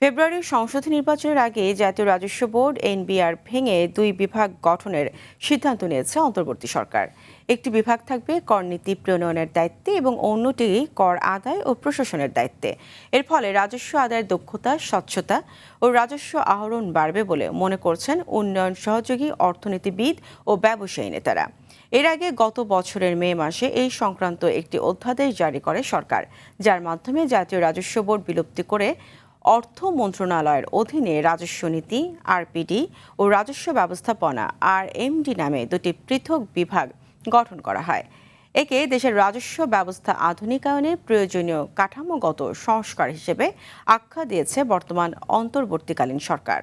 ফেব্রুয়ারির সংসদ নির্বাচনের আগে জাতীয় রাজস্ব বোর্ড এনবিআর ভেঙে দুই বিভাগ গঠনের সিদ্ধান্ত নিয়েছে অন্তর্বর্তী সরকার। একটি বিভাগ থাকবে কর নীতি প্রণয়নের দায়িত্বে এবং অন্যটি কর আদায় ও প্রশাসনের দায়িত্বে। এর ফলে রাজস্ব আদায়ের দক্ষতা, স্বচ্ছতা ও রাজস্ব আহরণ বাড়বে বলে মনে করছেন উন্নয়ন সহযোগী অর্থনীতিবিদ ও ব্যবসায়ী নেতারা। এর আগে গত বছরের মে মাসে এই সংক্রান্ত একটি অধ্যাদেশ জারি করে সরকার, যার মাধ্যমে জাতীয় রাজস্ব বোর্ড বিলুপ্তি করে অর্থ মন্ত্রণালয়ের অধীনে রাজস্ব নীতি, আরপিডি ও রাজস্ব ব্যবস্থাপনা আরএমডি নামে দুটি পৃথক বিভাগ গঠন করা হয়। একে দেশের রাজস্ব ব্যবস্থা আধুনিকায়নে প্রয়োজনীয় কাঠামোগত সংস্কার হিসেবে আখ্যা দিয়েছে বর্তমান অন্তর্বর্তীকালীন সরকার।